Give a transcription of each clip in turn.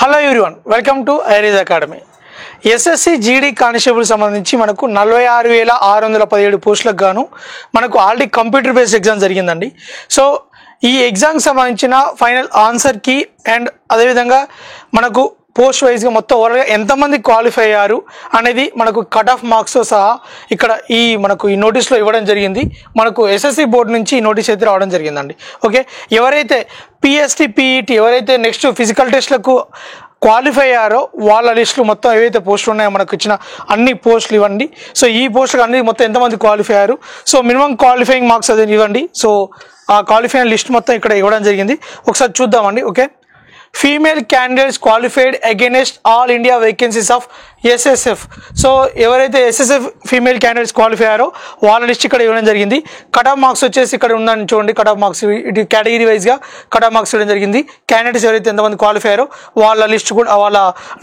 Hello everyone, welcome to ఐరీజ్ academy. SSC GD constable సంబంధించి మనకు 46,617 పోస్టులకు గాను మనకు ఆల్రెడీ కంప్యూటర్ బేస్డ్ ఎగ్జామ్ జరిగిందండి. సో ఈ ఎగ్జామ్కి సంబంధించిన ఫైనల్ ఆన్సర్ కీ అండ్ అదేవిధంగా మనకు పోస్ట్ వైజ్గా మొత్తం ఓవరాల్గా ఎంతమంది క్వాలిఫై అయ్యారు అనేది మనకు కట్ ఆఫ్ మార్క్స్తో సహా ఇక్కడ మనకు ఈ నోటీస్లో ఇవ్వడం జరిగింది. మనకు ఎస్ఎస్సి బోర్డు నుంచి ఈ నోటీస్ అయితే రావడం జరిగిందండి. ఓకే, ఎవరైతే పిఎస్టీ పీఈటీ ఎవరైతే నెక్స్ట్ ఫిజికల్ టెస్ట్లకు క్వాలిఫై అయ్యారో వాళ్ళ లిస్టులు మొత్తం ఏవైతే పోస్టులు ఉన్నాయో మనకు ఇచ్చిన అన్ని పోస్టులు ఇవ్వండి. సో ఈ పోస్టులకు అన్ని మొత్తం ఎంతమంది క్వాలిఫై అయ్యారు, సో మినిమం క్వాలిఫైయింగ్ మార్క్స్ అది ఇవ్వండి. సో ఆ క్వాలిఫైయింగ్ లిస్ట్ మొత్తం ఇక్కడ ఇవ్వడం జరిగింది, ఒకసారి చూద్దామండి. Okay, female candidates qualified against all India vacancies of SSF. So ఎవరైతే ఎస్ఎస్ఎఫ్ ఫీమేల్ క్యాండిడేట్స్ క్వాలిఫై అయ్యారో వాళ్ళ లిస్ట్ ఇక్కడ ఇవ్వడం జరిగింది. కట్ ఆఫ్ మార్క్స్ వచ్చేసి ఇక్కడ ఉందని చూడండి, కట్ ఆఫ్ మార్క్స్ ఇటు కేటగిరీ వైజ్గా కట్ ఆఫ్ మార్క్స్ ఇవ్వడం జరిగింది. క్యాండిడేట్స్ ఎవరైతే ఎంతమంది క్వాలిఫై అయ్యారో వాళ్ళ లిస్ట్ కూడా వాళ్ళ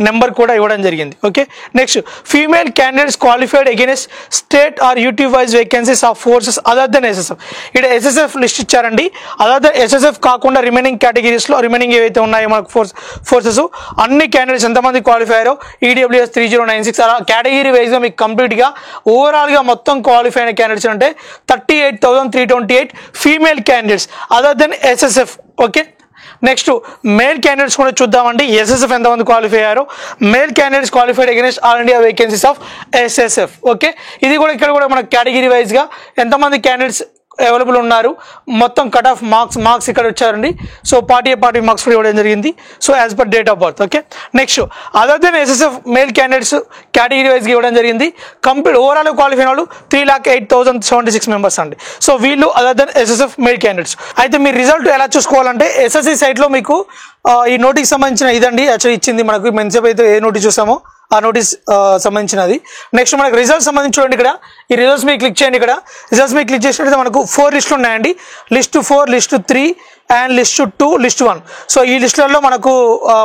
నెంబర్ కూడా ఇవ్వడం జరిగింది. Okay, next female candidates qualified against state or UT wise vacancies of forces other than SSF. ఇక్కడ ఎస్ఎస్ఎఫ్ లిస్ట్ ఇచ్చారండి. అదర్ దెన్ ఎస్ఎస్ఎఫ్ కాకుండా రిమైనింగ్ కేటగిరీస్లో రిమైనింగ్ ఏవైతే ఉన్నాయో మనకు ఫోర్సెస్ అన్ని క్యాండిడేట్స్ ఎంతమంది క్వాలిఫై అయ్యారో ఈడబ్ల్యూఎస్ 3096 అలా కేటగిరీ వైజ్గా మీకు కంప్లీట్గా ఓవరాల్గా మొత్తం క్వాలిఫై అయిన క్యాండిడేట్స్ అంటే 38,328 female candidates other than SSF. Okay, next male candidates కూడా చూద్దామండి. ఎస్ఎస్ఎఫ్ ఎంతమంది క్వాలిఫై అయ్యారో male candidates qualified against all India vacancies of SSF. Okay, ఇది కూడా ఇక్కడ కూడా మన కేటగిరీ వైజ్గా ఎంతమంది క్యాండిడేట్స్ అవైలబుల్ ఉన్నారు, మొత్తం కట్ ఆఫ్ మార్క్స్ ఇక్కడ వచ్చారండి. సో పార్టీ మార్క్స్ కూడా ఇవ్వడం జరిగింది. So as per date of birth. Okay, next other than SSF male candidates category వైజ్గా ఇవ్వడం జరిగింది. కంప్లీట్ ఓవరాల్ క్వాలిఫై వాళ్ళు 3,08,076 మెంబర్స్ అండి. సో వీళ్ళు other than SSF male candidates. అయితే మీ రిజల్ట్ ఎలా చూసుకోవాలంటే ఎస్ఎస్సి సైట్లో మీకు ఈ నోటీస్ సంబంధించిన ఇదండి యాక్చువల్లీ ఇచ్చింది మనకు. మెన్సేపు అయితే ఏ నోటీస్ చూసామో ఆ నోటీస్ సంబంధించినది. నెక్స్ట్ మనకు రిజల్ట్స్ సంబంధించి చూడండి, ఇక్కడ ఈ రిజల్ట్స్ మీద క్లిక్ చేయండి. ఇక్కడ రిజల్ట్స్ మీద క్లిక్ చేసినట్లయితే మనకు 4 లిస్టులు ఉన్నాయండి. List 4, list 3 and list 2, list 1. So ఈ లిస్టులలో మనకు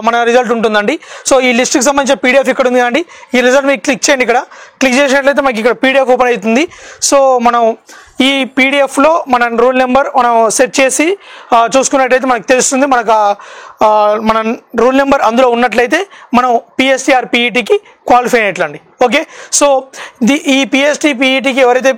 మన రిజల్ట్ ఉంటుందండి. సో ఈ లిస్ట్కి సంబంధించిన పీడిఎఫ్ ఇక్కడ ఉంది అండి. ఈ రిజల్ట్ మీకు క్లిక్ చేయండి. ఇక్కడ క్లిక్ చేసినట్లయితే మనకి ఇక్కడ పీడిఎఫ్ ఓపెన్ అవుతుంది. సో మనం ఈ పీడిఎఫ్లో మన రోల్ నెంబర్ మనం సెట్ చేసి చూసుకున్నట్లయితే మనకు తెలుస్తుంది. మనకు మన రోల్ నెంబర్ అందులో ఉన్నట్లయితే మనం పిఎస్టీ ఆర్ పీఈటీకి క్వాలిఫై అయినట్లండి. ఓకే, సో ఈ పిఎస్టీ పీఈటీకి ఎవరైతే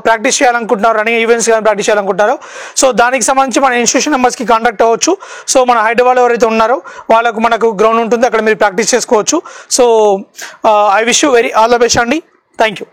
ప్రాక్టీస్ చేయాలనుకుంటున్నారో రన్నింగ్ ఈవెంట్స్ కానీ ప్రాక్టీస్ చేయాలనుకుంటున్నారో సో దానికి సంబంధించి మన ఇన్స్టిట్యూషన్ మెంబర్స్కి కాంటాక్ట్ అవ్వచ్చు. సో మన హైదరాబాద్లో ఎవరైతే ఉన్నారో వాళ్ళకు మనకు గ్రౌండ్ ఉంటుంది, అక్కడ మీరు ప్రాక్టీస్ చేసుకోవచ్చు. So I wish you very all the best అండి. Thank you.